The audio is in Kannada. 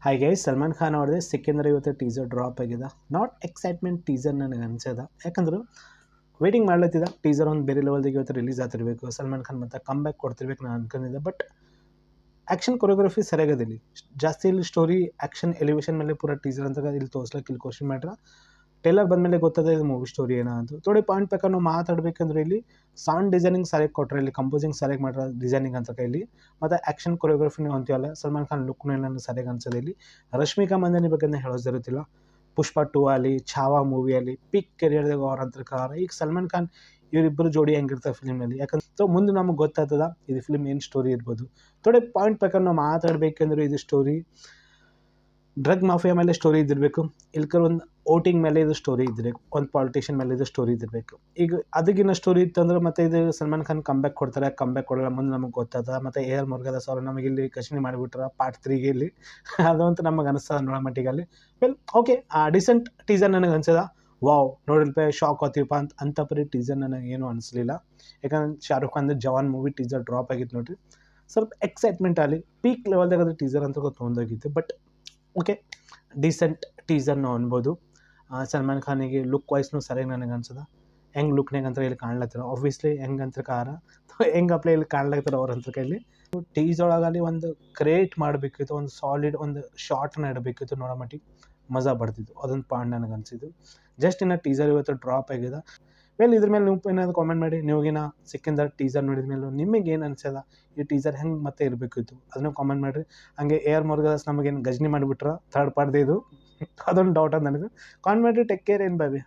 ಹಾಯ್ ಗೈಸ್, ಸಲ್ಮಾನ್ ಖಾನ್ ಅವ್ರದ್ದೇ ಸಿಕ್ಕಿಂದ್ರೆ ಇವತ್ತು ಟೀಸರ್ ಡ್ರಾಪ್ ಆಗಿದೆ. ನಾಟ್ ಎಕ್ಸೈಟ್ಮೆಂಟ್ ಟೀಸರ್ ನನಗೆ ಅನ್ಸದ, ಯಾಕಂದ್ರೆ ವೇಟಿಂಗ್ ಮಾಡ್ಲತ್ತಿದ್ದ ಟೀಸರ್ ಒಂದು ಬೇರೆ ಲೆವೆಲ್ದಾಗ ಇವತ್ತು ರಿಲೀಸ್ ಆಗ್ತಿರ್ಬೇಕು. ಸಲ್ಮಾನ್ ಖಾನ್ ಮತ್ತೆ ಕಮ್ ಬ್ಯಾಕ್ ಕೊಡ್ತಿರ್ಬೇಕು ನಾನು ಅನ್ಕೊಂಡಿದ್ದೆ. ಬಟ್ ಆ್ಯಕ್ಷನ್ ಕೊರಿಯೋಗ್ರಫಿ ಸರಿಯಾಗದ ಇಲ್ಲಿ, ಜಾಸ್ತಿ ಇಲ್ಲಿ ಸ್ಟೋರಿ ಆ್ಯಕ್ಷನ್ ಎಲಿವೇಷನ್ ಮೇಲೆ ಪೂರ ಟೀಸರ್ ಅಂತ ಇಲ್ಲಿ ತೋರ್ಸ್ಲಿಕ್ಕೆ ಇಲ್ಲಿ ಕ್ವಶನ್ ಮಾಡ್ರ. ಟೇಲರ್ ಬಂದಮೇಲೆ ಗೊತ್ತದೆ ಇದು ಮೂವಿ ಸ್ಟೋರಿ ಏನಂತ. ಥೋಡೆ ಪಾಯಿಂಟ್ ಬೇಕಾದ್ರೆ ನಾವು ಮಾತಾಡಬೇಕಂದ್ರೆ ಇಲ್ಲಿ ಸೌಂಡ್ ಡಿಸೈನಿಂಗ್ ಸರಿಯಾಗಿ ಕೊಟ್ಟರೆ, ಇಲ್ಲಿ ಕಂಪೋಸಿಂಗ್ ಸರಿಯಾಗಿ ಮಾಡ್ರೆ ಡಿಸೈನಿಂಗ್ ಅಂತ ಇಲ್ಲಿ, ಮತ್ತು ಆ್ಯಕ್ಷನ್ ಕೊರಿಯೋಗ್ರಫಿನೂ ಅಂತೀವಲ್ಲ, ಸಲ್ಮಾನ್ ಖಾನ್ ಲುಕ್ನು ನನಗೆ ಸರಿಯಾಗಿ ಅನ್ಸೋದು. ಇಲ್ಲಿ ರಶ್ಮಿಕಾ ಮಂದನಿ ಬಗ್ಗೆ ಹೇಳೋದಿರುತ್ತಿಲ್ಲ. ಪುಷ್ಪ 2 ಅಲ್ಲಿ, ಛಾವಾ ಮೂವಿಯಲ್ಲಿ ಪೀಕ್ ಕೆರಿಯರ್ದಾಗ ಅವ್ರ ಅಂತರ್ಕಾರ. ಈಗ ಸಲ್ಮಾನ್ ಖಾನ್ ಇವರಿಬ್ಬರು ಜೋಡಿ ಹೆಂಗಿರ್ತಾರೆ ಫಿಲ್ಮಲ್ಲಿ, ಯಾಕಂದ್ರೆ ಸೊ ಮುಂದೆ ನಮಗೆ ಗೊತ್ತಾಗ್ತದ ಇದು ಫಿಲ್ಮ್ ಏನು ಸ್ಟೋರಿ ಇರ್ಬೋದು. ಥೋಡೆ ಪಾಯಿಂಟ್ ಬೇಕಾದ್ರೆ ನಾವು ಮಾತಾಡಬೇಕಂದ್ರೆ ಇದು ಸ್ಟೋರಿ ಡ್ರಗ್ ಮಾಫಿಯಾ ಮೇಲೆ ಸ್ಟೋರಿ ಇದ್ದಿರಬೇಕು, ಇಲ್ಕರ್ ಒಂದು ವೋಟಿಂಗ್ ಮೇಲೆ ಇದು ಸ್ಟೋರಿ ಇದ್ದಿರಬೇಕು, ಒಂದು ಪಾಲಿಟಿಷಿಯನ್ ಮೇಲೆ ಇದು ಸ್ಟೋರಿ ಇದ್ದಿರಬೇಕು. ಈಗ ಅದಕ್ಕಿನ್ನ ಸ್ಟೋರಿ ಇತ್ತಂದ್ರೆ ಮತ್ತೆ ಇದು ಸಲ್ಮಾನ್ ಖಾನ್ ಕಮ್ಬ್ಯಾಕ್ ಕೊಡ್ತಾರೆ, ಕಮ್ಬ್ಯಾಕ್ ಕೊಡಲ್ಲ ಮುಂದೆ ನಮಗೆ ಗೊತ್ತಾದ. ಮತ್ತು AR ಮುರುಗದಾಸ್ ಅವರು ನಮಗೆ ಇಲ್ಲಿ ಕಶಿನಿ ಮಾಡಿಬಿಟ್ರೆ ಪಾರ್ಟ್ 3ಗೆ ಇಲ್ಲಿ ಅದಂತೂ ನಮಗೆ ಅನಿಸ್ತದ ನೋಡೋ ಮಟ್ಟಿಗಲ್ಲಿ. ವೆಲ್ ಓಕೆ, ಡಿಸೆಂಟ್ ಟೀಸರ್ ನನಗೆ ಅನ್ಸದ. ವಾವ್, ನೋಡಿಲ್ಪ ಶಾಕ್ ಆತೀವಪ್ಪ ಅಂತ ಪರಿ ಟೀಸರ್ ನನಗೆ ಏನೂ ಅನಿಸ್ಲಿಲ್ಲ. ಯಾಕಂದ್ರೆ ಶಾರುಖ್ ಖಾನ್ ಜವಾನ್ ಮೂವಿ ಟೀಸರ್ ಡ್ರಾಪ್ ಆಗಿತ್ತು ನೋಡಿರಿ, ಸ್ವಲ್ಪ ಎಕ್ಸೈಟ್ಮೆಂಟ್ ಆಗಲಿ ಪೀಕ್ ಲೆವೆಲ್ದಾಗ ಅದು ಟೀಸರ್ ಅಂತ ತೊಗೊಂಡೋಗಿತ್ತು. ಬಟ್ ಓಕೆ, ಡೀಸೆಂಟ್ ಟೀಸರ್ ನಾವು ಅನ್ಬೋದು. ಸಲ್ಮಾನ್ ಖಾನಿಗೆ ಲುಕ್ ವೈಸ್ನು ಸರಿಯಾಗಿ ನನಗೆ ಅನ್ಸದ. ಹೆಂಗೆ ಲುಕ್ನಾಗ ಅಂತ ಇಲ್ಲಿ ಕಾಣ್ಲತ್ತಿರ, ಆಬ್ವಿಯಸ್ಲಿ ಹೆಂಗೆ ಅಂತ ಕಾರ ಹೆಂಗೆ ಅಪ್ಲೈ ಇಲ್ಲಿ ಕಾಣ್ಲತ್ತಿರ ಅವ್ರ ಅಂತ ಕೈಲಿ. ಟೀಸೊಳಗಲ್ಲಿ ಒಂದು ಕ್ರಿಯೇಟ್ ಮಾಡಬೇಕಿತ್ತು, ಒಂದು ಸಾಲಿಡ್ ಒಂದು ಶಾರ್ಟ್ನ ಇಡಬೇಕಿತ್ತು, ನೋಡೋ ಮಟ್ಟಿಗೆ ಮಜಾ ಬರ್ತಿತ್ತು. ಅದೊಂದು ಪಾಯಿಂಟ್ ನನಗೆ ಅನಿಸಿದ್ದು. ಜಸ್ಟ್ ಇನ್ನು ಟೀಸರ್ ಇವತ್ತು ಡ್ರಾಪ್ ಆಗಿದೆ. ವೆಲ್ ಇದ್ರ ಮೇಲೆ ನೀವು ಏನಾದ್ರು ಕಾಮೆಂಟ್ ಮಾಡಿ, ನೀವಿನ ಸಿಕ್ಕಿಂದ ಟೀಸರ್ ನೋಡಿದ ಮೇಲೆ ನಿಮಗೆ ಏನು ಅನ್ಸದ, ಈ ಟೀಸರ್ ಹೆಂಗೆ ಮತ್ತೆ ಇರಬೇಕಿತ್ತು ಅದನ್ನು ಕಾಮೆಂಟ್ ಮಾಡಿರಿ. ಹಂಗೆ AR ಮುರುಗದಾಸ್ ನಮಗೇನು ಗಜನಿ ಮಾಡಿಬಿಟ್ರ ಥರ್ಡ್ ಪಾರ್ಟ್ದು ಇದು ಅದೊಂದು ಡೌಟ್ ಅದು ನನಗೆ. ಕಾಮೆಂಟ್ ಮಾಡಿ. ಟೇಕ್ ಕೇರ್, ಏನು ಬಾಯ್.